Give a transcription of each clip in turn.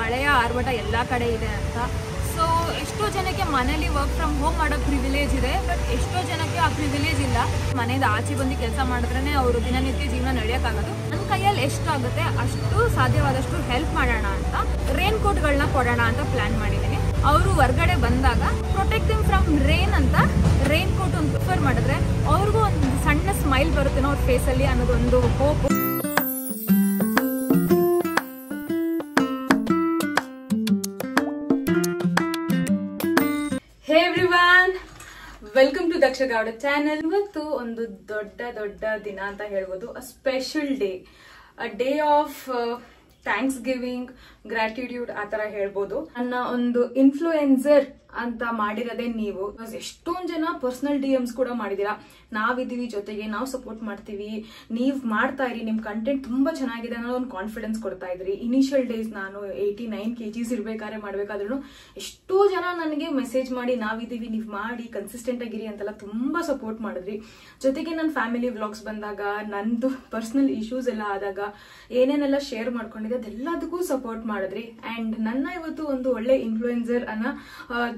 ಮಳೆಯ ಆರ್ಭಟ ಎಲ್ಲ ಕಡೆ ಇದೆ ಅಂತ. ಸೊ ಎಷ್ಟೋ ಜನಕ್ಕೆ ಮನೇಲಿ ವರ್ಕ್ ಫ್ರಮ್ ಹೋಮ್ ಮಾಡೋ ಪ್ರಿವಿಲೇಜ್ ಇದೆ, ಬಟ್ ಎಷ್ಟೋ ಜನಕ್ಕೆ ಆ ಪ್ರಿವಿಲೇಜ್ ಇಲ್ಲ. ಮನೆಯಿಂದ ಆಚೆ ಬಂದು ಕೆಲಸ ಮಾಡಿದ್ರೇ ಅವರು ದಿನನಿತ್ಯ ಜೀವನ ನಡೆಯೋಕ್ಕಾಗೋದು. ನನ್ನ ಕೈಯಲ್ಲಿ ಎಷ್ಟಾಗುತ್ತೆ ಅಷ್ಟು ಸಾಧ್ಯವಾದಷ್ಟು ಹೆಲ್ಪ್ ಮಾಡೋಣ ಅಂತ ರೇನ್ ಕೋಟ್ಗಳನ್ನ ಕೊಡೋಣ ಅಂತ ಪ್ಲಾನ್ ಮಾಡಿದ್ದೀನಿ. ಅವರು ಹೊರ್ಗಡೆ ಬಂದಾಗ ಪ್ರೊಟೆಕ್ಟ್ ದೆಮ್ ಫ್ರಮ್ ರೇನ್ ಅಂತ ರೇನ್ ಕೋಟ್ ಒಂದು ಪ್ರಿಫರ್ ಮಾಡಿದ್ರೆ ಅವ್ರಿಗೂ ಒಂದು ಸಣ್ಣ ಸ್ಮೈಲ್ ಬರುತ್ತೇನೋ ಅವ್ರ ಫೇಸಲ್ಲಿ ಅನ್ನೋದೊಂದು hope. Hey everyone, welcome to Daksha Gowda channel. ಇವತ್ತು ಒಂದು ದೊಡ್ಡ ದಿನ ಅಂತ ಹೇಳ್ಬೋದು. A special day, a day of thanksgiving, gratitude ಆ ತರ ಹೇಳ್ಬೋದು. ನನ್ನ ಒಂದು ಇನ್ಫ್ಲೂಯೆನ್ಸರ್ ಅಂತ ಮಾಡಿರೋದೇ ನೀವು. ಎಷ್ಟೊಂದು ಜನ ಪರ್ಸನಲ್ DMs ಕೂಡ ಮಾಡಿದೀರಾ. ನಾವಿದೀವಿ ಜೊತೆಗೆ, ನಾವು ಸಪೋರ್ಟ್ ಮಾಡ್ತೀವಿ, ನೀವ್ ಮಾಡ್ತಾ ಇರಿ, ನಿಮ್ ಕಂಟೆಂಟ್ ತುಂಬಾ ಚೆನ್ನಾಗಿದೆ ಅನ್ನೋ ಒಂದು ಕಾನ್ಫಿಡೆನ್ಸ್ ಕೊಡ್ತಾ ಇದ್ರಿ. ಇನಿಷಿಯಲ್ ಡೇಸ್ ನಾನು 89 kgs ಇರ್ಬೇಕಾದ್ರೆ ಮಾಡ್ಬೇಕಾದ್ರೂ ಎಷ್ಟೋ ಜನ ನನಗೆ ಮೆಸೇಜ್ ಮಾಡಿ ನಾವಿದೀವಿ, ನೀವ್ ಮಾಡಿ, ಕನ್ಸಿಸ್ಟೆಂಟ್ ಆಗಿರಿ ಅಂತೆಲ್ಲ ತುಂಬಾ ಸಪೋರ್ಟ್ ಮಾಡಿದ್ರಿ. ಜೊತೆಗೆ ನನ್ನ ಫ್ಯಾಮಿಲಿ ವ್ಲಾಗ್ಸ್ ಬಂದಾಗ, ನಂದು ಪರ್ಸನಲ್ ಇಶ್ಯೂಸ್ ಎಲ್ಲ ಆದಾಗ ಏನೇನೆಲ್ಲ ಶೇರ್ ಮಾಡ್ಕೊಂಡಿದ್ದೆ ಅದೆಲ್ಲದಕ್ಕೂ ಸಪೋರ್ಟ್ ಮಾಡಿದ್ರಿ. ಅಂಡ್ ನನ್ನ ಇವತ್ತು ಒಂದು ಒಳ್ಳೆ ಇನ್ಫ್ಲೂಯೆನ್ಸರ್ ಅನ್ನೋ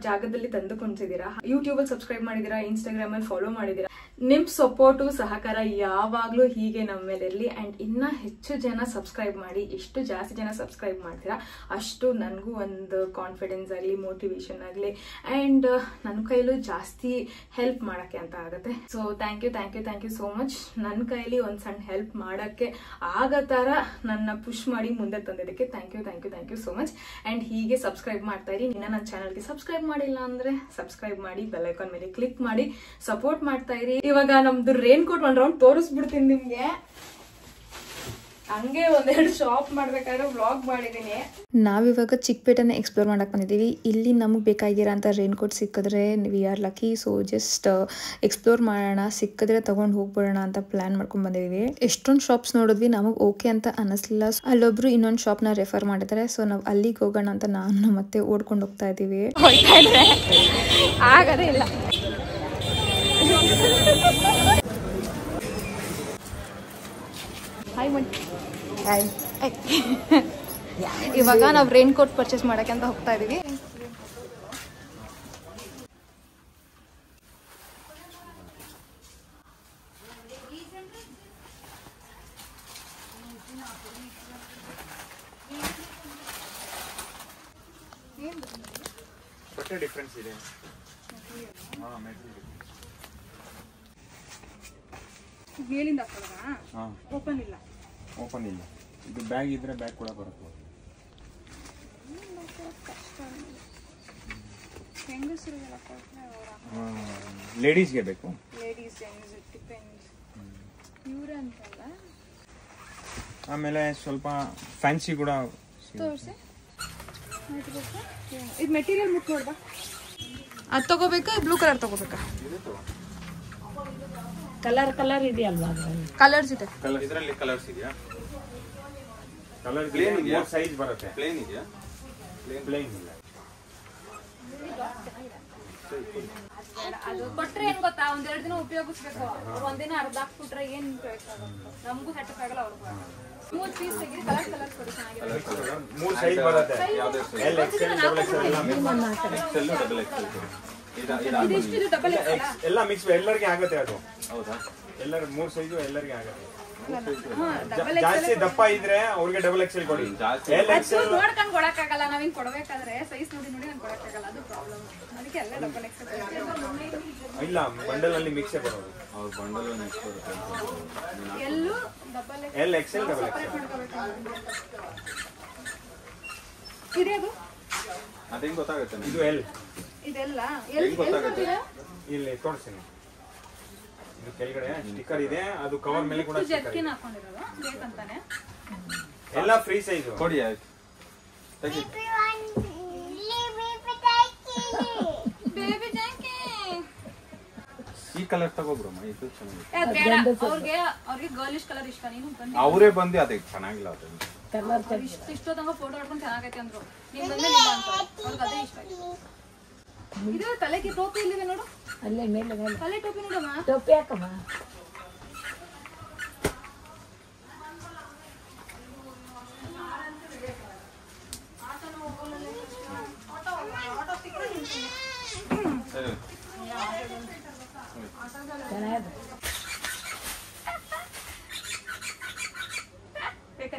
ಜಾಗದಲ್ಲಿ ತಂದುಕೊಂಡಿದ್ದೀರಾ. ಯೂಟ್ಯೂಬ್ ಅಲ್ಲಿ ಸಬ್ಸ್ಕ್ರೈಬ್ ಮಾಡಿದೀರಾ, ಇನ್ಸ್ಟಾಗ್ರಾಮ್ ಅಲ್ಲಿ ಫಾಲೋ ಮಾಡಿದೀರಾ. ನಿಮ್ ಸಪೋರ್ಟು ಸಹಕಾರ ಯಾವಾಗ್ಲೂ ಹೀಗೆ ನಮ್ಮ ಮೇಲೆ ಇರಲಿ. ಅಂಡ್ ಇನ್ನ ಹೆಚ್ಚು ಜನ ಸಬ್ಸ್ಕ್ರೈಬ್ ಮಾಡಿ. ಎಷ್ಟು ಜಾಸ್ತಿ ಜನ ಸಬ್ಸ್ಕ್ರೈಬ್ ಮಾಡ್ತೀರಾ ಅಷ್ಟು ನನಗೂ ಒಂದು ಕಾನ್ಫಿಡೆನ್ಸ್ ಆಗಲಿ, ಮೋಟಿವೇಶನ್ ಆಗಲಿ, ಅಂಡ್ ನನ್ನ ಕೈಲೂ ಜಾಸ್ತಿ ಹೆಲ್ಪ್ ಮಾಡಕ್ಕೆ ಅಂತ ಆಗುತ್ತೆ. So thank you so much. ನನ್ನ ಕೈಲಿ ಒಂದ್ ಸಣ್ಣ ಹೆಲ್ಪ್ ಮಾಡಕ್ಕೆ ಆಗೋ ತರ ನನ್ನ ಪುಷ್ ಮಾಡಿ ಮುಂದೆ ತಂದಿದ್ದಕ್ಕೆ thank you so much. And ಹೀಗೆ ಸಬ್ಸ್ಕ್ರೈಬ್ ಮಾಡ್ತಾ ಇರಿ. ಇನ್ನ ನನ್ನ ಚಾನಲ್ಗೆ ಸಬ್ಸ್ಕ್ರೈಬ್ ಮಾಡಿಲ್ಲ ಅಂದ್ರೆ ಸಬ್ಸ್ಕ್ರೈಬ್ ಮಾಡಿ, ಬೆಲ್ ಐಕಾನ್ ಮೇಲೆ ಕ್ಲಿಕ್ ಮಾಡಿ ಸಪೋರ್ಟ್ ಮಾಡ್ತಾ ಇರಿ. ಇವಾಗ ನಮ್ದು ರೇನ್ ಕೋಟ್ ಒಂದ್ ರೌಂಡ್ ತೋರಿಸ್ಬಿಡ್ತೀನಿ ನಿಮ್ಗೆ. ಹಂಗೆ ಒಂದೆರಡು ಶಾಪ್ ಮಾಡ್ಬೇಕಾದ್ರೆ ವ್ಲಾಗ್ ಮಾಡಿದೀನಿ. ನಾವಿವಾಗ ಚಿಕ್ಕಪೇಟೆನ ಎಕ್ಸ್ಪ್ಲೋರ್ ಮಾಡಕ್ ಬಂದಿದ್ದೀವಿ. ಇಲ್ಲಿ ನಮಗೆ ಬೇಕಾಗಿರೋ ಅಂತ ರೇನ್ ಕೋಟ್ ಸಿಕ್ಕಿದ್ರೆ we are lucky. So just explore ಮಾಡೋಣ, ಸಿಕ್ಕಿದ್ರೆ ತಗೊಂಡು ಹೋಗ್ಬಿಡೋಣ ಅಂತ ಪ್ಲಾನ್ ಮಾಡ್ಕೊಂಡ್ ಬಂದಿದ್ದೀವಿ. ಎಷ್ಟೊಂದು ಶಾಪ್ಸ್ ನೋಡಿದ್ವಿ, ನಮಗೆ ಓಕೆ ಅಂತ ಅನ್ನಿಸ್ಲಿಲ್ಲ. ಅಲ್ಲೊಬ್ರು ಇನ್ನೊಂದು ಶಾಪ್ನ ರೆಫರ್ ಮಾಡಿದ್ದಾರೆ. ಸೊ ನಾವು ಅಲ್ಲಿಗೆ ಹೋಗೋಣ ಅಂತ ನಾನು ಮತ್ತೆ ಓಡ್ಕೊಂಡು ಹೋಗ್ತಾ ಇದ್ದೀವಿ. ಆಗದೇ ಇಲ್ಲ. ಇವಾಗ ನಾವು ರೇನ್ ಕೋಟ್ ಪರ್ಚೇಸ್ ಮಾಡಕ್ಕೆ ಅಂತ ಹೋಗ್ತಾ ಇದೀವಿ. ಡಿಫರೆನ್ಸ್ ಇದೆ. ಮೇಲಿಂದ ಓಪನ್ ಇಲ್ಲ. ಇದು ಬ್ಯಾಗ್ ಇದ್ರೆ ಬ್ಯಾಗ್ ಕೂಡ ಬರುತ್ತೆ. ಲೇಡೀಸ್ಗೆ ಬೇಕು. ಆಮೇಲೆ ಸ್ವಲ್ಪ ಫ್ಯಾನ್ಸಿ ಕೂಡ ತೋರಿಸಿ. ಇದು ಮೆಟೀರಿಯಲ್ ಮುಟ್ ನೋಡ್ಬಾ. ಅದು ತಗೋಬೇಕಾ, ಬ್ಲೂ ಕಲರ್ ತಗೋಬೇಕಾ? ಕಲರ್ ಇದೆಯಲ್ವಾ? ಕಲರ್ಸ್ ಇದೆ. ಇದರಲ್ಲಿ ಕಲರ್ಸ್ ಇದೆಯಾ? ಕಲರ್ ಪ್ಲೇನ್ ಇದೆಯಾ? ಸೈಜ್ ಬರುತ್ತೆ. ಪ್ಲೇನ್ ಇದೆಯಾ? ಪ್ಲೇನ್ ಇಲ್ಲ. ಅದು ಕೊಟ್ರೆ ಏನ್ ಗೊತ್ತಾ, ಒಂದೆರಡು ದಿನ ಉಪಯೋಗಿಸ್ಬೇಕು. ಒಂದಿನ ಅರ್ಧ ಹಾಕ್ಬಿಟ್ರೆ ಏನ್ ನಮಗೂ ಸೆಟ್ ಆಗಲ್ಲ. ಅವ್ರಿಗೆ 3 ಪೀಸ್ ತೆಗಿ, ಕಲರ್ ಕೊಡಿ, ಚೆನ್ನಾಗಿದೆ. 3 ಸೈಜ್ ಬರುತ್ತೆ. ಎಲ್ ಎಕ್ಸೆಲ್, ಡಬಲ್ ಎಕ್ಸೆಲ್ ಎಲ್ಲ ಮಿಕ್ಸ್ ಎಲ್ಲರಿಗೆ ಆಗುತ್ತೆ. ಅದು ಹೌದಾ? ಎಲ್ಲರ 3 ಸೈಜು ಎಲ್ಲರಿಗೆ ಆಗುತ್ತೆ. ಜಾಸ್ತಿ ದಪ್ಪ ಇದ್ರೆ ಅವ್ರಿಗೆ ಡಬಲ್ ಎಕ್ಸೆಲ್ ಕೊಡಿ. ಎಲ್ ಎಕ್ಸೆಲ್ ನೋಡ್ಕೊಂಡು ಕೊಡಕ್ಕಾಗಲ್ಲ, ನಾವ್ ಹಿಂಗ್ ಕೊಡ್ಬೇಕಾದ್ರೆ ಸೈಜ್ ನೋಡಿ ನಂಗೆ ಕೊಡಕ್ಕಾಗಲ್ಲ. ಅದು ಪ್ರಾಬ್ಲಮ್. ಅದಕ್ಕೆ ಎಲ್ಲ ಡಬಲ್ ಎಕ್ಸೆಲ್ ಇಲ್ಲ, ಬಂಡಲ್ ಅಲ್ಲಿ ಮಿಕ್ಸ್ ಬರೋದು. ಅವ್ರ ಬಂಡಲ್ ಮಿಕ್ಸ್ ಬರುತ್ತೆ. ಎಲ್ಲೂ double L Excel, double XL ಇದೆ. ಅದು ಅದೇನ್ ಗೊತ್ತಾಗುತ್ತೆ? ಇದು ಎಲ್, ಇದೆಲ್ಲ ಗೊತ್ತಾಗುತ್ತೆ. ಇಲ್ಲಿ ತೋರಿಸ್ತೀನಿ. ಇದು ಕೆಳಗಡೆ ಸ್ಟಿಕ್ಕರ್ ಇದೆ, ಅದು ಕವರ್ ಮೇಲೆ ಕೂಡ ಜರ್ಕಿನ್ ಹಾಕೊಂಡಿರೋದು ಬೇಕಂತಾನೆ. ಎಲ್ಲ ಫ್ರೀ ಸೈಜ್ ಕೊಡಿ. ಆಯ್ತು, ತೆಗಿ. ಬೇಬಿ ಜಾಕಿ ಈ ಕಲರ್ ತಗೋಬ್ರಮ್ಮ, ಇದು ಚೆನ್ನಾಗಿದೆ. ಅವ್ರಿಗೆ ಗರ್ಲಿಶ್ ಕಲರ್ ಇಷ್ಟ. ನೀನು ಅವರೇ ಬಂದು ಅದಕ್ಕೆ ಚೆನ್ನಾಗಿಲ್ಲ. ಅದು ಇಷ್ಟೊತ್ತಂಗ ಫೋಟೋ ಹೊಡ್ಕೊಂಡು ಚೆನ್ನಾಗೈತೆ ಅಂದ್ರು. ನೀನ್ ಬಂದ್ರೆ ಅವ್ರಿಗೆ ಅದೇ ಇಷ್ಟ. ಇದು ತಲೆಗೆ ಟೋಪಿ ಇಲ್ಲಿದೆ ನೋಡು, ಅಲ್ಲೇ ಮೇಲೆ ತಲೆ ಟೋಪಿ ನೋಡಮ್ಮ. ಟೋಪಿ ಹಾಕಮ್ಮ.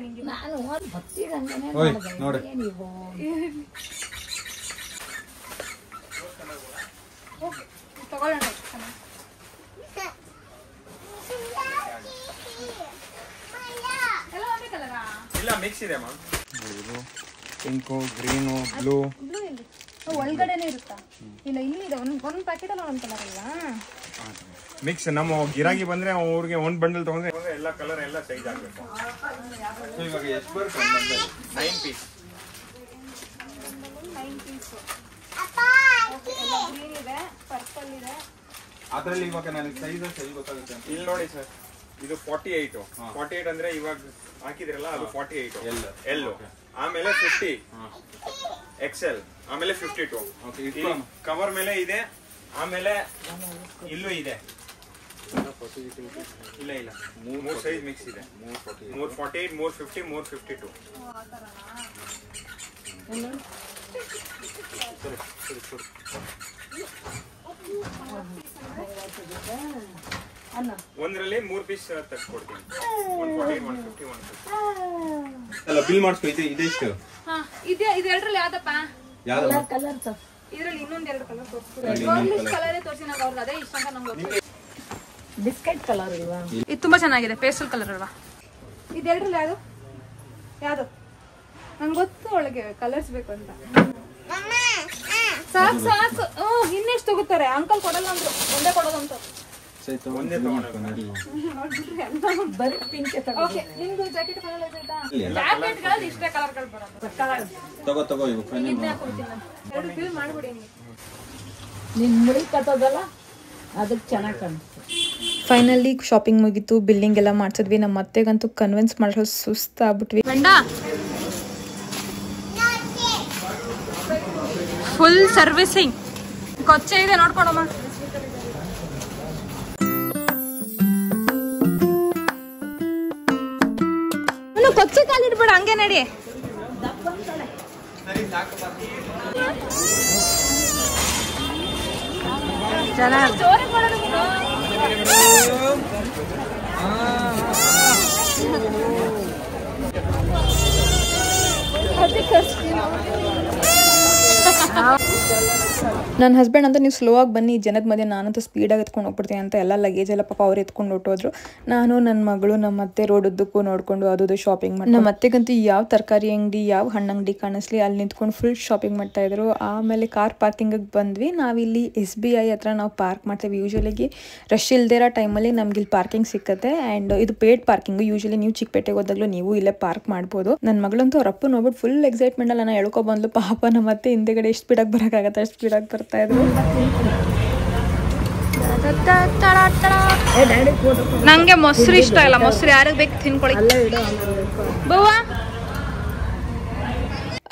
ನಿಂಗೆ ನಾನು ಭಕ್ತಿರಂಗನೆ ನೋಡಿ ನೀವು ತಗೊಳ್ಳೋಣ. ಎಲ್ಲ ಒಂದೇ ಕಲರಾ? ಇಲ್ಲ ಮಿಕ್ಸ್ ಇದೆ ma'am. Pink, green, blue. Blue ಇಲ್ಲಿ ಒಳಗಡೆನೆ ಇರುತ್ತಾ? ಇಲ್ಲ ಇಲ್ಲಿ ಇದೆ. ಒಂದು ಪ್ಯಾಕೆಟ್ ಅಲ್ಲ ಒಂದು ಕಲರ್ ಅಲ್ವಾ? ಮಿಕ್ಸ್. ನಮ್ಮ ಗಿರಾಕಿ ಬಂದ್ರೆ ಅವ್ರಿಗೆ ಒಂದು ಬಂಡಲ್ ತಗೊಂಡ್ರೆ ಎಲ್ಲ ಕಲರ್ ಎಲ್ಲ ಸೈಜ್ ಆಗಬೇಕು. ಇವಾಗ ಎಷ್ಟು ಬರುತ್ತೆ? 9 ಪೀಸ್. 9 ಪೀಸ್. ಗ್ರೀನ್ ಇದೆ, ಪರ್ಪಲ್ ಇದೆ. ಅದ್ರಲ್ಲಿ ಇವಾಗ ನನಗೆ ಸೈಜ್ ಗೊತ್ತಾಗುತ್ತೆ. ಇಲ್ಲಿ ನೋಡಿ ಸರ್, ಇದು 48. 48 ಅಂದ್ರೆ ಇವಾಗ ಹಾಕಿದ್ರಲ್ಲ ಅದು 48 ಎಲ್ಲು. ಆಮೇಲೆ 50 XL, ಆಮೇಲೆ 52. ಕವರ್ ಮೇಲೆ ಇದೆ, ಆಮೇಲೆ ಇಲ್ಲೂ ಇದೆ. ಇಲ್ಲ ಇಲ್ಲ, 3 ಸೈಜ್ ಮಿಕ್ಸ್ ಇದೆ. 348, 350, 352. ಒಂದ್ರಲ್ಲಿ 3 ಪೀಸ್ ತೆಗೆದುಕೊಡ್ತೀನಿ. 140, 150, 150. ಅಲ್ಲ ಬಿಲ್ ಮಾಡಿಸ್ಕೊ. ಇದೆಷ್ಟು? ಇದೆರಡರಲ್ಲಿ ಯಾವ್ದಪ್ಪ? ಕಲರ್ ಸರ್ ಇದ್ರಲ್ಲಿ ಇನ್ನೊಂದ್ 2 ಕಲರ್ ತೋರಿಸ್ತೀನಿ. ಕಲರೇ ತೋರಿಸಿ, ನಾವು ಅವ್ರಿಗೆ ಅದೇ ಇಷ್ಟ ಅಂತ ನಮ್ಗೆ ಗೊತ್ತು. ಬಿಸ್ಕೆಟ್ ಕಲರ್ ಇಲ್ವಾ? ಇದು ತುಂಬಾ ಚೆನ್ನಾಗಿದೆ, ಪೇಸ್ಟಲ್ ಕಲರ್ ಅಲ್ವಾ? ಇದೆರಡರಲ್ಲಿ ಯಾವ್ದು ನಂಗೆ ಗೊತ್ತು. ಒಳಗೆ ಕಲರ್ಸ್ ಬೇಕು ಅಂತ. ಸಾಕು ಸಾಕು. ಇನ್ನೆಷ್ಟು ತಗೋತಾರೆ? ಅಂಕಲ್ ಕೊಡಲ್ಲ ಅಂದ್ರು, ಒಂದೇ ಕೊಡೋದಂತ. ಒಂದೇ ಬರೀ ಪಿಂಕ್ ಓಕೆ, ನಿಮ್ದು ಜಾಕೆಟ್ ಕಲರ್ ಆಯ್ತಾ? ಜಾಕೆಟ್ಗಳಲ್ಲಿ ಇಷ್ಟೇ ಕಲರ್ಗಳು ಬರೋದು. ತಗೋ ಇವು ಫೈನಲ್ ಇದನ್ನ ಕೊಡ್ತೀನಿ ನಾನು. 2 ಬಿಲ್ ಮಾಡ್ಬಿಡಿ ನೀವು. ನಿನ್ ಮುಡಿ ಕಟ್ಟೋದಲ್ಲ ಅದಕ್ಕೆ ಚೆನ್ನಾಗಿ ಕಾಣಿಸ್ತು. ಫೈನಲಿ ಶಾಪಿಂಗ್ ಮುಗೀತು, ಬಿಲ್ಲಿಂಗ್ ಎಲ್ಲ ಮಾಡ್ಸಿದ್ವಿ. ನಮ್ಮ ಅತ್ತೆಗಂತೂ ಕನ್ವಿನ್ಸ್ ಮಾಡೋ ಸುಸ್ತಾಗ್ಬಿಟ್ವಿ. ಫುಲ್ ಸರ್ವಿಸಿಂಗ್ ಕೊಚ್ಚೆ ಇದೆ, ನೋಡ್ಕೊಡಮ್ಮ. ಕೊಚ್ಚೆ ಕಾಲಿಡ್ಬೇಡ, ಹಂಗೆ ನಡಿ. ನನ್ನ ಹಸ್ಬೆಂಡ್ ಅಂತ ನೀವು ಸ್ಲೋ ಆಗಿ ಬನ್ನಿ, ಜನದ ಮಧ್ಯೆ ನಾನಂತೂ ಸ್ಪೀಡಾಗಿ ಎತ್ಕೊಂಡು ಹೋಗ್ಬಿಡ್ತೀನಿ ಅಂತ ಎಲ್ಲ ಲಗೇಜ್ ಎಲ್ಲ ಪಾಪ ಅವ್ರು ಎತ್ಕೊಂಡು ಹೊಟ್ಟೋದ್ರು. ನಾನು ನನ್ನ ಮಗಳು ನಮ್ಮ ಅತ್ತೆ ರೋಡ್ ಉದ್ದಕ್ಕೂ ನೋಡ್ಕೊಂಡು ಅದು ಶಾಪಿಂಗ್ ಮಾಡಿ. ನಮ್ಮ ಅತ್ತೆಗಂತೂ ಯಾವ ತರಕಾರಿ ಅಂಗಡಿ ಯಾವ ಹಣ್ಣು ಅಂಗಡಿ ಕಾಣಿಸ್ಲಿ ಅಲ್ಲಿ ನಿಂತ್ಕೊಂಡು ಫುಲ್ ಶಾಪಿಂಗ್ ಮಾಡ್ತಾ ಇದ್ರು. ಆಮೇಲೆ ಕಾರ್ ಪಾರ್ಕಿಂಗಿಗೆ ಬಂದ್ವಿ. ನಾವಿಲ್ಲಿ SBI ಹತ್ರ ನಾವು ಪಾರ್ಕ್ ಮಾಡ್ತೀವಿ. ಯೂಶಲಿಗೆ ರಶ್ ಇಲ್ದೇ ಇರೋ ಟೈಮಲ್ಲಿ ನಮ್ಗೆ ಇಲ್ಲಿ ಪಾರ್ಕಿಂಗ್ ಸಿಕ್ಕತ್ತೆ. ಆ್ಯಂಡ್ ಇದು ಪೇಡ್ ಪಾರ್ಕಿಂಗು. ಯೂಶಲಿ ನೀವು ಚಿಕ್ಕಪೇಟೆಗೆ ಹೋದಾಗಲೂ ನೀವು ಇಲ್ಲೇ ಪಾರ್ಕ್ ಮಾಡ್ಬೋದು. ನನ್ನ ಮಗಳಂತೂ ಅವ್ರ ಅಪ್ಪ ನೋಡ್ಬಿಟ್ಟು ಫುಲ್ ಎಕ್ಸೈಟ್ಮೆಂಟ್ ಅಲ್ಲ ನಾನು ಹೇಳ್ಕೊಬಂದ್ಲು. ಪಾಪ ನಮ್ಮ ಅತ್ತೆ ಹಿಂದೆಗಡೆ ಎಷ್ಟು ಸ್ಪೀಡಾಗಿ ಬರೋಕ್ಕಾಗತ್ತೆ ಅಷ್ಟು ಸ್ಪೀಡಾಗಿ ಬರ್ತಾ ಇದ್ರು. ನಂಗೆ ಮೊಸರು ಇಷ್ಟ ಇಲ್ಲ. ಮೊಸರು ಯಾರಿಗೆ ಬೇಕು ತಿನ್ಕೊಳ್ಳಿ. ಬವ್ವಾ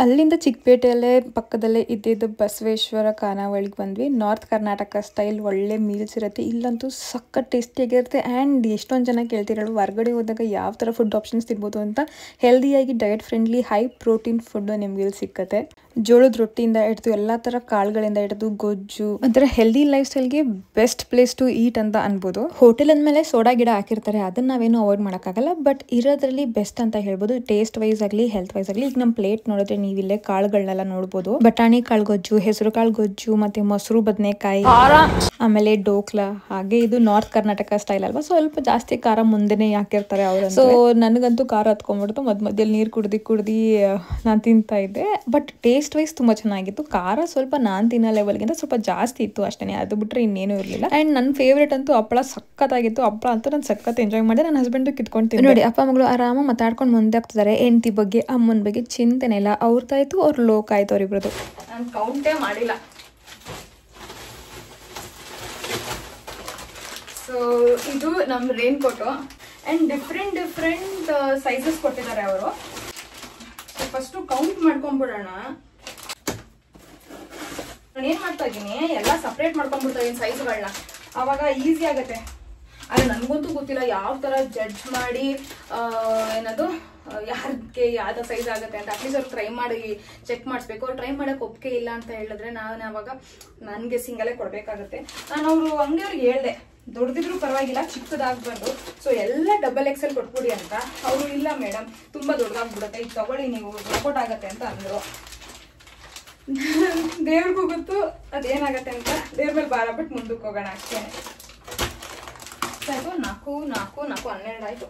ಅಲ್ಲಿಂದ ಚಿಕ್ಕಪೇಟೆಯಲ್ಲೇ ಪಕ್ಕದಲ್ಲೇ ಇದ್ದಿದ್ದು ಬಸವೇಶ್ವರ ಖಾನಾವಳಿಗೆ ಬಂದ್ವಿ. ನಾರ್ತ್ ಕರ್ನಾಟಕ ಸ್ಟೈಲ್ ಒಳ್ಳೆ ಮೀಲ್ಸ್ ಇರುತ್ತೆ. ಇಲ್ಲಂತೂ ಸಖತ್ ಟೇಸ್ಟಿಯಾಗಿರುತ್ತೆ. ಆ್ಯಂಡ್ ಎಷ್ಟೊಂದು ಜನ ಕೇಳ್ತಿರೋಳು ಹೊರಗಡೆ ಹೋದಾಗ ಯಾವ ಥರ ಫುಡ್ ಆಪ್ಷನ್ಸ್ ತಿನ್ಬೋದು ಅಂತ. ಹೆಲ್ದಿಯಾಗಿ diet friendly high protein food ನಿಮ್ಗೆ ಇಲ್ಲಿ ಸಿಕ್ಕತ್ತೆ. ಜೋಳದ ರೊಟ್ಟಿಯಿಂದ ಹಿಡಿದು ಎಲ್ಲ ಥರ ಕಾಳುಗಳಿಂದ ಹಿಡಿದು ಗೊಜ್ಜು, ಒಂಥರ ಹೆಲ್ದಿ ಲೈಫ್ ಸ್ಟೈಲ್ಗೆ ಬೆಸ್ಟ್ ಪ್ಲೇಸ್ ಟು ಈಟ್ ಅಂತ ಅನ್ಬೋದು. ಹೋಟೆಲ್ ಅಂದಮೇಲೆ ಸೋಡಾ ಗಿಡ ಹಾಕಿರ್ತಾರೆ, ಅದನ್ನ ನಾವೇನು ಅವಾಯ್ಡ್ ಮಾಡೋಕ್ಕಾಗಲ್ಲ. ಬಟ್ ಇರೋದ್ರಲ್ಲಿ ಬೆಸ್ಟ್ ಅಂತ ಹೇಳ್ಬೋದು. ಟೇಸ್ಟ್ ವೈಸ್ ಆಗಲಿ ಹೆಲ್ತ್ ವೈಸ್ ಆಗಲಿ. ಈಗ ನಮ್ಮ ಪ್ಲೇಟ್ ನೋಡಿದ್ರೆ ನೀವಿಲ್ಲೇ ಕಾಳುಗಳನ್ನೆಲ್ಲ ನೋಡ್ಬೋದು. ಬಟಾಣಿ ಕಾಳು ಗೊಜ್ಜು, ಹೆಸರು ಕಾಳು ಗೊಜ್ಜು, ಮತ್ತೆ ಮೊಸರು ಬದನೆಕಾಯಿ, ಆಮೇಲೆ ಡೋಕ್ಲಾ. ಹಾಗೆ ಇದು ನಾರ್ತ್ ಕರ್ನಾಟಕ ಸ್ಟೈಲ್ ಅಲ್ವಾ, ಸ್ವಲ್ಪ ಜಾಸ್ತಿ ಖಾರ ಮುಂದೆನೆ ಹಾಕಿರ್ತಾರೆ ಅವರು. ಸೊ ನನಗಂತೂ ಖಾರ ಹತ್ಕೊಂಡ್ಬಿಡ್ತು. ಮಧ್ಯದಲ್ಲಿ ನೀರು ಕುಡ್ದು ನಾನು ತಿಂತಾ ಇದ್ದೆ. ಬಟ್ ಟೇಸ್ಟ್ ವೈಸ್ ತುಂಬಾ ಚೆನ್ನಾಗಿತ್ತು. ಖಾರ ಸ್ವಲ್ಪ ನಾನ್ ತಿನ್ನೋ ಲೆವೆಲ್ಗಿಂತ ಸ್ವಲ್ಪ ಜಾಸ್ತಿ ಇತ್ತು ಅಷ್ಟೇ. ಅದು ಬಿಟ್ರೆ ಇನ್ನೇನು ಇರಲಿಲ್ಲ. ಅಂಡ್ ನನ್ನ ಫೇವ್ರೇಟ್ ಅಂತೂ ಹಪ್ಪಳ ಸಖತ್ತಾಗಿತ್ತು. ಹಪ್ಪಳ ಅಂತೂ ನಾನು ಸಖತ್ ಎಂಜಾಯ್ ಮಾಡಿದೆ. ನನ್ನ ಹಸ್ಬೆಂಡ್ ಕಿತ್ಕೊಂಡು ನೋಡಿ, ಅಪ್ಪ ಮಗಳು ಆರಾಮ ಮಾತಾಡ್ಕೊಂಡು ಮುಂದೆ ಆಗ್ತಿದ್ದಾರೆ. ಹೆಂಡತಿ ಬಗ್ಗೆ ಅಮ್ಮನ ಬಗ್ಗೆ ಚಿಂತೆನೆ ಇಲ್ಲ. ಅವ್ರದ್ದಾಯ್ತು ಅವ್ರ ಲೋಕ ಆಯ್ತು ಅವ್ರಿಬ್ರದ್ದು. ನಾನು ಕೌಂಟೇ ಮಾಡಿಲ್ಲ. ಸೊ ಇದು ನಮ್ಮ rain coat and different sizes ಕೊಟ್ಟಿದ್ದಾರೆ ಅವರು. ಫಸ್ಟ್ ಕೌಂಟ್ ಮಾಡ್ಕೊಂಡ್ಬಿಡೋಣ. ನಾನು ಏನ್ ಮಾಡ್ತಾ ಇದ್ದೀನಿ, ಎಲ್ಲ ಸಪ್ರೇಟ್ ಮಾಡ್ಕೊಂಡ್ಬಿಡ್ತಾ ಇದೀನಿ ಸೈಜ್ಗಳನ್ನ. ಅವಾಗ ಈಸಿ ಆಗತ್ತೆ. ಆದ್ರೆ ನನ್ಗಂತೂ ಗೊತ್ತಿಲ್ಲ ಯಾವ ತರ ಜಡ್ಜ್ ಮಾಡಿ ಏನದು ಯಾರಿಗೆ ಯಾವ್ದು ಸೈಜ್ ಆಗುತ್ತೆ ಅಂತ. ಅಟ್ಲೀಸ್ಟ್ ಅವ್ರು ಟ್ರೈ ಮಾಡಿ ಚೆಕ್ ಮಾಡಿಸ್ಬೇಕು. ಅವ್ರು ಟ್ರೈ ಮಾಡಕ್ ಒಪ್ಪಿಗೆ ಇಲ್ಲ ಅಂತ ಹೇಳಿದ್ರೆ ನಾನು ಅವಾಗ ನನ್ಗೆ ಸಿಂಗಲೇ ಕೊಡ್ಬೇಕಾಗತ್ತೆ. ನಾನು ಅವರು ಅಂಗಡಿಯವ್ರಿಗೆ ಹೇಳ್ದೆ, ದೊಡ್ಡದಿದ್ರು ಪರವಾಗಿಲ್ಲ, ಚಿಕ್ಕದಾಗಬಾರ್ದು. ಸೊ ಎಲ್ಲ ಡಬಲ್ ಎಕ್ಸೆಲ್ ಕೊಟ್ಬಿಡಿ ಅಂತ. ಅವರು ಇಲ್ಲ ಮೇಡಮ್ ತುಂಬ ದೊಡ್ಡದಾಗ್ಬಿಡುತ್ತೆ, ಇದು ತಗೊಳ್ಳಿ ನೀವು, ಸಪೋರ್ಟ್ ಆಗತ್ತೆ ಅಂತ ಅಂದರು. ದೇವ್ರಿಗೂ ಗೊತ್ತು ಅದೇನಾಗತ್ತೆ ಅಂತ. ದೇವ್ರ ಮೇಲೆ ಭಾರ ಬಿಟ್ಟು ಮುಂದಕ್ಕೆ ಹೋಗೋಣ ಅಷ್ಟೇ. ಆಯಿತು, 4 4 4 12 ಆಯಿತು.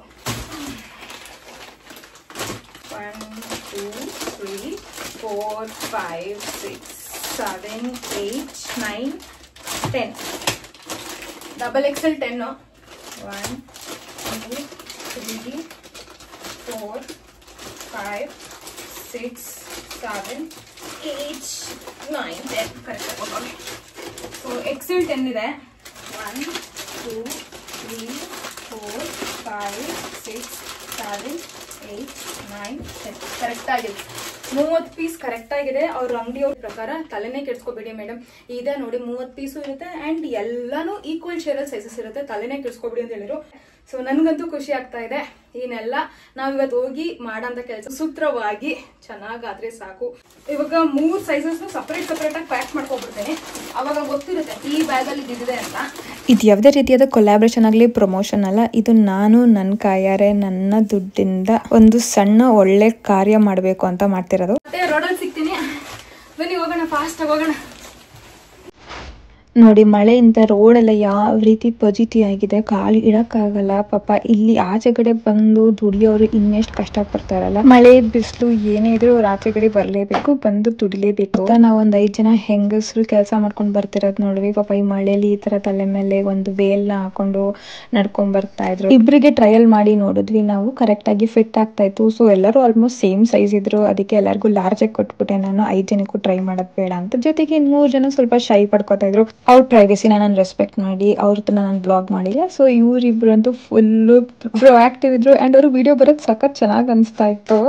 1 2 3 4 5 6 7 8 9 10. Double XL 10. 1 2 3 4 5 6 7 8 9 10. ಕರೆಕ್ಟ್ ಆಗಿ. ಸೊ ಎಕ್ಸೆಲ್ 10 ಇದೆ. 1 2 3 4 5 6 7 8 9 10. ಕರೆಕ್ಟ್ ಆಗಿದೆ. 30 ಪೀಸ್ ಕರೆಕ್ಟ್ ಆಗಿದೆ. ಅವ್ರ ಅಂಗಡಿಯವ್ರ ಪ್ರಕಾರ ತಲೆನೇ ಕೆಡ್ಸ್ಕೋಬೇಡಿ ಮೇಡಮ್, ಇದೆ ನೋಡಿ 30 ಪೀಸು ಇರುತ್ತೆ ಅಂಡ್ ಎಲ್ಲಾನು ಈಕ್ವಲ್ ಶೇರಲ್ಲಿ ಸೈಜಸ್ ಇರುತ್ತೆ, ತಲೆನೇ ಕೆಡ್ಸ್ಕೋಬೇಡಿ ಅಂತ ಹೇಳಿದ್ರು. ಸೊ ನನ್ಗಂತೂ ಖುಷಿ ಆಗ್ತಾ ಇದೆ. ಏನೆಲ್ಲ ನಾವಿವತ್ತು ಹೋಗಿ ಮಾಡೋಂಥ ಕೆಲಸ ಸೂತ್ರವಾಗಿ ಚೆನ್ನಾಗಾದ್ರೆ ಸಾಕು. ಇವಾಗ 3 ಸೈಜಸ್ ಸಪ್ರೇಟ್ ಆಗಿ ಪ್ಯಾಕ್ ಮಾಡ್ಕೊಬಿಡ್ತೇನೆ, ಅವಾಗ ಗೊತ್ತಿರುತ್ತೆ ಈ ಬ್ಯಾಗಲ್ಲಿ ಇದಿದೆ ಅಂತ. ಇದು ಯಾವುದೇ ರೀತಿಯಾದ ಕೊಲಾಬ್ರೇಷನ್ ಆಗಲಿ ಪ್ರಮೋಷನ್ ಅಲ್ಲ, ಇದು ನಾನು ನನ್ನ ಕೈಯಾರೆ ನನ್ನ ದುಡ್ಡಿಂದ ಒಂದು ಸಣ್ಣ ಒಳ್ಳೆ ಕಾರ್ಯ ಮಾಡಬೇಕು ಅಂತ ಮಾಡ್ತಿರೋದು. ಮತ್ತೆ ರೋಡಲ್ಲಿ ಸಿಗ್ತೀನಿ, ಬನ್ನಿ ಹೋಗೋಣ, ಫಾಸ್ಟ್ ಆಗಿ ಹೋಗೋಣ. ನೋಡಿ ಮಳೆಯಿಂದ ರೋಡೆಲ್ಲ ಯಾವ ರೀತಿ ಪಜಿತಿ ಆಗಿದೆ, ಕಾಲು ಇಡಕ್ಕಾಗಲ್ಲ. ಪಾಪ ಇಲ್ಲಿ ಆಚೆಗಡೆ ಬಂದು ದುಡಿಯೋರು ಇನ್ನೆಷ್ಟು ಕಷ್ಟ ಪಡ್ತಾರಲ್ಲ. ಮಳೆ ಬಿಸಿಲು ಏನೇ ಇದ್ರು ಅವ್ರು ಆಚೆಗಡೆ ಬರಲೇಬೇಕು, ಬಂದು ದುಡಿಲೇಬೇಕು. ನಾವೊಂದು 5 ಜನ ಹೆಂಗಸರು ಕೆಲಸ ಮಾಡ್ಕೊಂಡು ಬರ್ತಿರೋದು ನೋಡ್ವಿ. ಪಾಪ ಈ ಮಳೆಯಲ್ಲಿ ಈ ತರ ತಲೆ ಮೇಲೆ ಒಂದು ವೇಲ್ನ ಹಾಕೊಂಡು ನಡ್ಕೊಂಡ್ ಬರ್ತಾ ಇದ್ರು. ಇಬ್ಬರಿಗೆ ಟ್ರಯಲ್ ಮಾಡಿ ನೋಡಿದ್ವಿ ನಾವು, ಕರೆಕ್ಟ್ ಆಗಿ ಫಿಟ್ ಆಗ್ತಾ ಇತ್ತು. ಸೊ ಎಲ್ಲರೂ ಆಲ್ಮೋಸ್ಟ್ ಸೇಮ್ ಸೈಜ್ ಇದ್ರು, ಅದಕ್ಕೆ ಎಲ್ಲರಿಗೂ ಲಾರ್ಜ್ ಆಗಿ ಕೊಟ್ಬಿಟ್ಟೆ ನಾನು. 5 ಜನಕ್ಕೂ ಟ್ರೈ ಮಾಡೋದು ಬೇಡ ಅಂತ. ಜೊತೆಗೆ 3 ಜನ ಸ್ವಲ್ಪ ಶೈ ಪಡ್ಕೋತಾ ಇದ್ರು. ಅವ್ರ ಪ್ರೈವೇಸಿನ ನಾನು ರೆಸ್ಪೆಕ್ಟ್ ಮಾಡಿ ಅವ್ರದ್ದು ನಾನು ಬ್ಲಾಗ್ ಮಾಡಿಲ್ಲ. ಸೊ ಇವರಿಬ್ರಂತೂ ಫುಲ್ಲು ಪ್ರೊಆಕ್ಟಿವ್ ಇದ್ರು ಅಂಡ್ ಅವರು ವಿಡಿಯೋ ಬರೋದು ಸಖತ್ ಚೆನ್ನಾಗಿ ಅನಿಸ್ತಾ ಇತ್ತು.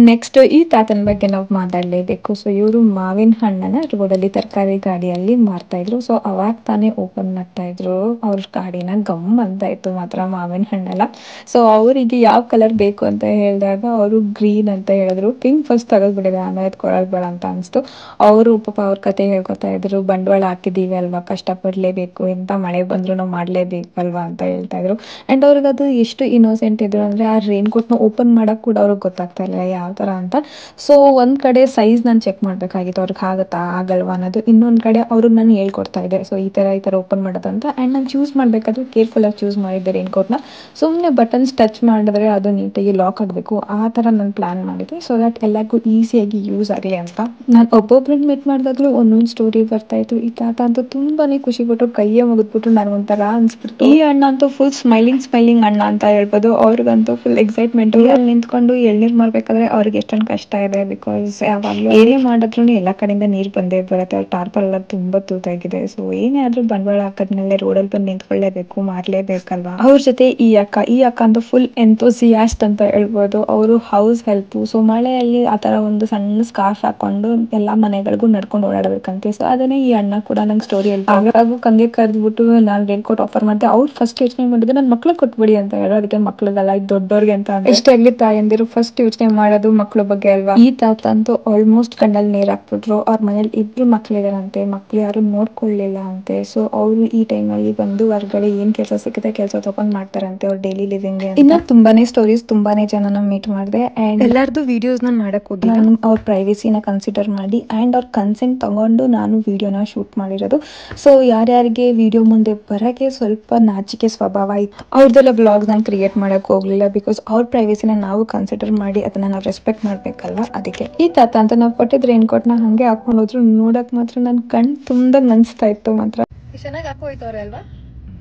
ನೆಕ್ಸ್ಟ್ ಈ ತಾತನ ಬಗ್ಗೆ ನಾವು ಮಾತಾಡಲೇಬೇಕು. ಸೊ ಇವರು ಮಾವಿನ ಹಣ್ಣನ್ನ ರೋಡಲ್ಲಿ ತರಕಾರಿ ಗಾಡಿಯಲ್ಲಿ ಮಾರ್ತಾ ಇದ್ರು. ಸೊ ಅವಾಗ ತಾನೇ ಓಪನ್ ಮಾಡ್ತಾ ಇದ್ರು ಅವ್ರ ಗಾಡಿನ. ಗಮ್ ಅಂತ ಇತ್ತು ಮಾತ್ರ ಮಾವಿನ ಹಣ್ಣೆಲ್ಲ. ಸೊ ಅವರಿಗೆ ಯಾವ ಕಲರ್ ಬೇಕು ಅಂತ ಹೇಳಿದಾಗ ಅವರು ಗ್ರೀನ್ ಅಂತ ಹೇಳಿದ್ರು. ಪಿಂಕ್ ಫಸ್ಟ್ ತೆಗೆದ್ಬಿಟ್ಟಿದೆ, ಆಮೇಲೆ ಕೊಡೋದು ಬೇಡ ಅಂತ ಅನಿಸ್ತು. ಅವರು ಪಾಪ ಅವ್ರ ಕತೆ ಹೇಳ್ಕೊತಾ ಇದ್ರು, ಬಂಡವಾಳ ಹಾಕಿದೀವಿ ಅಲ್ವಾ, ಕಷ್ಟಪಡಲೇಬೇಕು, ಎಂತ ಮಳೆ ಬಂದ್ರು ನಾವು ಮಾಡಲೇಬೇಕಲ್ವಾ ಅಂತ ಹೇಳ್ತಾ ಇದ್ರು. ಅಂಡ್ ಅವ್ರಿಗೆ ಅದು ಎಷ್ಟು ಇನ್ನೋಸೆಂಟ್ ಇದ್ರು ಅಂದ್ರೆ ಆ ರೈನ್ ಕೋಟ್ನ ಓಪನ್ ಮಾಡಕ್ ಕೂಡ ಅವ್ರಿಗೆ ಗೊತ್ತಾಗ್ತಾ ಇಲ್ಲ ಯಾವ ತರ ಅಂತ. ಸೊ ಒಂದ್ ಕಡೆ ಸೈಜ್ ನಾನು ಚೆಕ್ ಮಾಡ್ಬೇಕಾಗಿತ್ತು, ಅವ್ರಿಗೆ ಆಗತ್ತಾ ಆಗಲ್ವಾ ಅನ್ನೋದು. ಇನ್ನೊಂದ್ ಕಡೆ ಅವ್ರಿಗೆ ನಾನು ಹೇಳ್ಕೊಡ್ತಾ ಇದ್ದೆ, ಸೊ ಈ ತರ ಓಪನ್ ಮಾಡೋದಂತ. ಅಂಡ್ ನಾನು ಚೂಸ್ ಮಾಡ್ಬೇಕಾದ್ರೆ ಕೇರ್ಫುಲ್ ಆಗಿ ಚೂಸ್ ಮಾಡಿದ್ದೆ ರೈನ್ ಕೋಟ್ನ. ಸುಮ್ಮನೆ ಬಟನ್ಸ್ ಟಚ್ ಮಾಡಿದ್ರೆ ಅದು ನೀಟಾಗಿ ಲಾಕ್ ಆಗಬೇಕು, ಆ ತರ ನಾನು ಪ್ಲಾನ್ ಮಾಡಿದ್ದೆ, ಸೊ ದಟ್ ಎಲ್ಲರಿಗೂ ಈಸಿಯಾಗಿ ಯೂಸ್ ಆಗಲಿ ಅಂತ. ನಾನು ಒಬ್ಬೊಬ್ರನ್ನ ಮೀಟ್ ಮಾಡಿದಾಗ್ಲೂ ಒಂದೊಂದು ಸ್ಟೋರಿ ಬರ್ತಾ ಇತ್ತು. ಈ ತಾತ ಅಂತೂ ತುಂಬಾನೇ ಖುಷಿ ಪಟ್ಟು ಕೈಯೇ ಮುಗಿದ್ಬಿಟ್ಟು ನನಗೊಂಥರ ಅನ್ಸ್ಬಿಟ್ಟು. ಈ ಅಣ್ಣ ಅಂತೂ ಫುಲ್ ಸ್ಮೈಲಿಂಗ್ ಅಣ್ಣ ಅಂತ ಹೇಳ್ಬೋದು. ಅವ್ರಿಗಂತೂ ಫುಲ್ ಎಕ್ಸೈಟ್ಮೆಂಟ್. ಅಲ್ಲಿ ನಿಂತ್ಕೊಂಡು ಎಳ್ನೀರ್ ಮಾಡ್ಬೇಕಾದ್ರೆ ಅವ್ರಿಗೆ ಎಷ್ಟೊಂದು ಕಷ್ಟ ಇದೆ, ಬಿಕಾಸ್ ಯಾವಾಗಲೂ ಏನೇ ಮಾಡಿದ್ರು ಎಲ್ಲ ಕಡೆಯಿಂದ ನೀರು ಬಂದೇ ಬರುತ್ತೆ. ಅವ್ರ ಟಾರ್ಪಲ್ ಎಲ್ಲ ತುಂಬಾ ತೂತಾಗಿದೆ. ಸೊ ಏನೇ ಆದ್ರೂ ಬಂಡವಾಳ ಹಾಕದ್ಮೇಲೆ ರೋಡಲ್ಲಿ ಬಂದು ನಿಂತ್ಕೊಳ್ಳೇಬೇಕು, ಮಾರ್ಲೇಬೇಕಲ್ವಾ. ಅವ್ರ ಜೊತೆ ಈ ಅಕ್ಕ ಅಂತೂ ಫುಲ್ ಎಂಥೂಸಿಯಾಸ್ಟ್ ಅಂತ ಹೇಳ್ಬೋದು. ಅವರು ಹೌಸ್ ಹೆಲ್ಪ್. ಸೊ ಮಳೆಯಲ್ಲಿ ಆತರ ಒಂದು ಸಣ್ಣ ಸ್ಕಾರ್ಫ್ ಹಾಕೊಂಡು ಎಲ್ಲಾ ಮನೆಗಳಿಗೂ ನಡ್ಕೊಂಡು ಓಡಾಡಬೇಕಂತೆ. ಸೊ ಅದನ್ನೇ ಈ ಅಣ್ಣ ಕೂಡ ನಂಗೆ ಸ್ಟೋರಿ ಹೇಳ್ತಾ ಹಾಗೂ ಕಂಗೆ ಕರೆದ್ಬಿಟ್ಟು ನಾನು ರೈನ್ ಕೋಟ್ ಆಫರ್ ಮಾಡಿದೆ. ಅವ್ರು ಫಸ್ಟ್ ಯೋಚನೆ ಮಾಡಿದ್ರೆ ನನ್ನ ಮಕ್ಳಿಗೆ ಕೊಟ್ಬಿಡಿ ಅಂತ ಹೇಳೋ, ಅದಕ್ಕೆ ಮಕ್ಳಿಗೆಲ್ಲ ಇದು ದೊಡ್ಡವ್ರಿಗೆ ಅಂತ. ಇಷ್ಟಾಗ್ಲಿ ತಾಯಂದಿರು ಫಸ್ಟ್ ಯೋಚನೆ ಮಾಡೋದು ಮಕ್ಳ ಬಗ್ಗೆ ಅಲ್ವಾ. ಈ ತಾತ ಅಂತೂ ಆಲ್ಮೋಸ್ಟ್ ಕಣ್ಣಲ್ಲಿ ನೀರ್ ಹಾಕ್ಬಿಟ್ರು. ಅವ್ರ ಮನೇಲಿ 2 ಮಕ್ಳಿದಾರಂತೆ, ಮಕ್ಳು ಯಾರು ನೋಡ್ಕೊಳ್ಳಿಲ್ಲ ಅಂತೆ. ಸೊ ಅವ್ರು ಈ ಟೈಮಲ್ಲಿ ಬಂದು ಹೊರಗಡೆ ಏನ್ ಕೆಲಸ ಸಿಗುತ್ತೆ ಕೆಲಸ ತಗೊಂಡ್ ಮಾಡ್ತಾರಂತೆ ಅವ್ರ ಡೈಲಿ ಲಿವಿಂಗ್. ಇನ್ನ ತುಂಬಾನೇ ಸ್ಟೋರೀಸ್, ತುಂಬಾನೇ ಜನನ ಮೀಟ್ ಮಾಡಿದೆ ಅಂಡ್ ಎಲ್ಲಾರ್ದು ವಿಡಿಯೋಸ್ ನಾನು ಮಾಡಕ್ ಹೋಗಿ ನಾನು ಅವ್ರ ಪ್ರೈವೇಸಿನ ಕನ್ಸಿಡರ್ ಮಾಡಿ ಅಂಡ್ ಅವ್ರ ಕನ್ಸೆಂಟ್ ತಗೊಂಡು ನಾನು ವಿಡಿಯೋನ ಶೂಟ್ ಮಾಡಿರೋದು. ಸೊ ಯಾರ್ಯಾರಿಗೆ ವಿಡಿಯೋ ಮುಂದೆ ಬರಕ್ಕೆ ಸ್ವಲ್ಪ ನಾಚಿಕೆ ಸ್ವಭಾವ ಇತ್ತು, ಅವ್ರದ್ದೆಲ್ಲ ವ್ಲಾಗ್ಸ್ ನಾನು ಕ್ರಿಯೇಟ್ ಮಾಡಕ್ ಹೋಗ್ಲಿಲ್ಲ. ಬಿಕಾಸ್ ಅವ್ರ ಪ್ರೈವೇಸಿನ ನಾವು ಕನ್ಸಿಡರ್ ಮಾಡಿ ಅದನ್ನ ನಾವು ರೆಸ್ಪೆಕ್ಟ್ ಮಾಡ್ಬೇಕಲ್ವಾ. ಅದಕ್ಕೆ ಈ ತಾತ ಅಂತ ನಾವು ಕೊಟ್ಟಿದ್ರೆ ರೈನ್ ಕೋಟ್ನ ಹಂಗೆ ಹಾಕೊಂಡು ಹೋದ್ರು. ನೋಡಕ್ ಮಾತ್ರ ನನ್ ಕಣ್ ತುಂಬಾ ಅನ್ಸ್ತಾ ಇತ್ತು ಮಾತ್ರ. ಚೆನ್ನಾಗಿ ಹಾಕೋಯ್ತವ್ರೆ ಅಲ್ವಾ,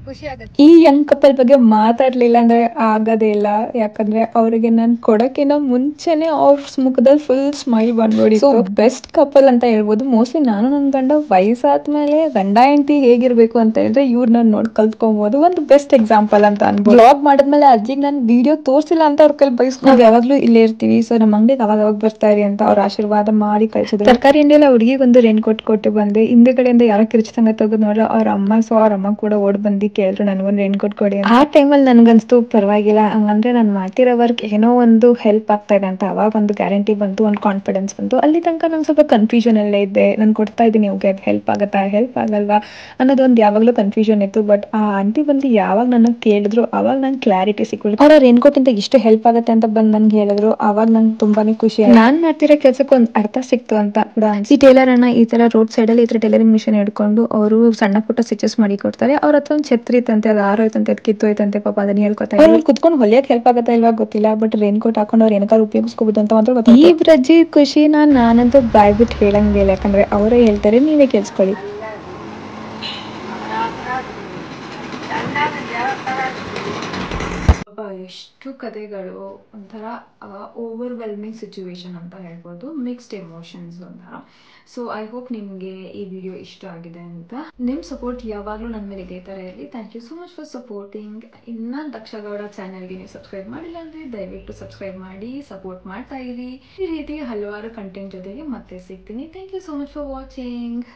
ಖುಷಿ ಆಗುತ್ತೆ. ಈ ಯಂಗ್ ಕಪಲ್ ಬಗ್ಗೆ ಮಾತಾಡ್ಲಿಲ್ಲ ಅಂದ್ರೆ ಆಗೋದೇ ಇಲ್ಲ. ಯಾಕಂದ್ರೆ ಅವ್ರಿಗೆ ನಾನು ಕೊಡಕ್ಕಿಂತ ಮುಂಚೆನೆ ಅವ್ರ ಮುಖದಲ್ಲಿ ಫುಲ್ ಸ್ಮೈಲ್ ಬಂದ್ಬಿಡಿ. ಸೊ ಬೆಸ್ಟ್ ಕಪಲ್ ಅಂತ ಹೇಳ್ಬೋದು. ಮೋಸ್ಟ್ಲಿ ನಾನು ನನ್ನ ಗಂಡ ವಯಸ್ಸಾದ್ಮೇಲೆ ಗಂಡ ಹೆಂಡತಿ ಹೇಗಿರ್ಬೇಕು ಅಂತ ಹೇಳಿದ್ರೆ ಇವ್ರನ್ನ ನೋಡಿ ಕಲ್ತ್ಕೊಬಹುದು. ಒಂದು ಬೆಸ್ಟ್ ಎಕ್ಸಾಂಪಲ್ ಅಂತ ಅನ್ಬೋದು. ಬ್ಲಾಗ್ ಮಾಡಿದ್ಮೇಲೆ ಅಜ್ಜಿಗೆ ನಾನು ವಿಡಿಯೋ ತೋರ್ಸಿಲ್ಲ ಅಂತ ಅವ್ರ ಕೈಲಿ ಬಯಸ್ಕೊಂಡು ನಾವ್ ಯಾವಾಗ್ಲೂ ಇಲ್ಲೇ ಇರ್ತೀವಿ. ಸೊ ನಮ್ಮ ಅಂಗಡಿಗೆ ಅವಾಗ ಬರ್ತಾ ಇರಿ ಅಂತ ಅವ್ರ ಆಶೀರ್ವಾದ ಮಾಡಿ ಕಳ್ಸಿದ್ರು. ತರಕಾರಿ ಅಂಗಡಿಯಲ್ಲಿ ಹುಡುಗಿಗೆ ಒಂದು ರೈನ್ ಕೋಟ್ ಕೊಟ್ಟು ಬಂದೆ. ಹಿಂದೆ ಕಡೆಯಿಂದ ಯಾರೋ ಕಿರ್ಚಿದಂಗ ತೆಗೆದು ನೋಡ್ರೆ ಅವ್ರ ಅಮ್ಮ. ಸೊ ಅವ್ರ ಅಮ್ಮ ಕೂಡ ಓಡ್ ಬಂದು ಕೇಳಿದ್ರು ನನಗೊಂದು ರೇನ್ ಕೋಟ್ ಕೊಡಿ. ಆ ಟೈಮಲ್ಲಿ ನನ್ಗನ್ಸ್ತು ಪರವಾಗಿಲ್ಲ, ಹಂಗಂದ್ರೆ ನಾನು ಮಾಡ್ತಿರೋ ವರ್ಕ್ ಏನೋ ಒಂದು ಹೆಲ್ಪ್ ಆಗ್ತಾ ಇದೆ ಅಂತ ಅವಾಗ ಒಂದು ಗ್ಯಾರಂಟಿ ಬಂತು, ಒಂದು ಕಾನ್ಫಿಡೆನ್ಸ್ ಬಂತು. ಅಲ್ಲಿ ತನಕ ನಾನು ಸ್ವಲ್ಪ ಕನ್ಫ್ಯೂಷನ್ ಅಲ್ಲೇ ಇದ್ದೆ. ನಾನು ಕೊಡ್ತಾ ಇದ್ದೀನಿ, ಓಕೆ ಹೆಲ್ಪ್ ಆಗುತ್ತಾ ಹೆಲ್ಪ್ ಆಗಲ್ವಾ ಅನ್ನೋದೊಂದು ಯಾವಾಗಲೂ ಕನ್ಫ್ಯೂಷನ್ ಇತ್ತು. ಬಟ್ ಆ ಆಂಟಿ ಬಂದು ಯಾವಾಗ ನನ್ನ ಕೇಳಿದ್ರು ಅವಾಗ ನಂಗೆ ಕ್ಲಾರಿಟಿ ಸಿಕ್ಕಿದ್ರು. ಅವರ ರೇನ್ ಕೋಟ್ ಇಂದ ಇಷ್ಟು ಹೆಲ್ಪ್ ಆಗುತ್ತೆ ಅಂತ ಬಂದು ನನ್ಗೆ ಹೇಳಿದ್ರು. ಅವಾಗ ನಂಗೆ ತುಂಬಾನೇ ಖುಷಿ ಆಯ್ತು. ನಾನು ಮಾಡ್ತಿರೋ ಕೆಲಸಕ್ಕೆ ಒಂದು ಅರ್ಥ ಸಿಕ್ತು ಅಂತ ಕೂಡ. ಈ ಟೇಲರ್ ಅನ್ನ ಈ ತರ ರೋಡ್ ಸೈಡ್ ಅಲ್ಲಿ ಈ ತರ ಟೈಲರಿಂಗ್ ಮಿಷನ್ ಹಿಡ್ಕೊಂಡು ಅವರು ಸಣ್ಣ ಪುಟ್ಟ ಸ್ಟಿಚಸ್ ಮಾಡಿ ಕೊಡ್ತಾರೆ. ಅವ್ರ ಹತ್ರ ಒಂದು ಛತ್ರಿ ಇತ್ತಂತೆ, ಅದು ಆರೋಯ್ತಂತೆ, ಅದು ಕಿತ್ತೋಯ್ತಂತೆ, ಪಾಪ ಅದನ್ನ ಹೇಳ್ಕೊತಾ ಇದ್ರು. ಕುತ್ಕೊಂಡು ಹೊಲಿಯಕ್ಕೆ ಹೆಲ್ಪ್ ಆಗುತ್ತಾ ಇಲ್ವಾ ಗೊತ್ತಿಲ್ಲ, ಬಟ್ ರೇನ್ ಕೋಟ್ ಹಾಕೊಂಡು ಅವ್ರು ಏನಕ್ಕಾರು ಉಪಯೋಗಿಸ್ಕೋಬಹುದು ಅಂತ ಮಾತ್ರ ಗೊತ್ತಾಯ್ತು. ಈ ಬ್ರಜ್ಜಿ ಖುಷಿನ ನಾನಂತೂ ಬಾಯ್ಬಿಟ್ಟು ಹೇಳಂಗಿಲ್ಲ, ಯಾಕಂದ್ರೆ ಅವರೇ ಹೇಳ್ತಾರೆ, ನೀವೇ ಕೇಳಿಸ್ಕೊಳ್ಳಿ. ಎಷ್ಟು ಕಥೆಗಳು, ಒಂಥರ ಓವರ್ವೆಲ್ಮಿಂಗ್ ಸಿಚುವೇಶನ್ ಅಂತ ಹೇಳ್ಬೋದು, ಮಿಕ್ಸ್ಡ್ ಎಮೋಷನ್ಸ್ ಒಂಥರ. ಸೊ ಐ ಹೋಪ್ ನಿಮಗೆ ಈ ವಿಡಿಯೋ ಇಷ್ಟ ಆಗಿದೆ ಅಂತ. ನಿಮ್ಮ ಸಪೋರ್ಟ್ ಯಾವಾಗಲೂ ನನ್ನ ಮೇಲೆ ಇದೇ ಥರ ಇರಲಿ. Thank you so much for supporting. ಇನ್ನು ದಕ್ಷಗೌಡ ಚಾನಲ್ಗೆ ನೀವು ಸಬ್ಸ್ಕ್ರೈಬ್ ಮಾಡಿಲ್ಲ ಅಂದರೆ ದಯವಿಟ್ಟು ಸಬ್ಸ್ಕ್ರೈಬ್ ಮಾಡಿ, ಸಪೋರ್ಟ್ ಮಾಡ್ತಾ ಇರಿ. ಈ ರೀತಿ ಹಲವಾರು ಕಂಟೆಂಟ್ ಜೊತೆಗೆ ಮತ್ತೆ ಸಿಗ್ತೀನಿ. Thank you so much for watching.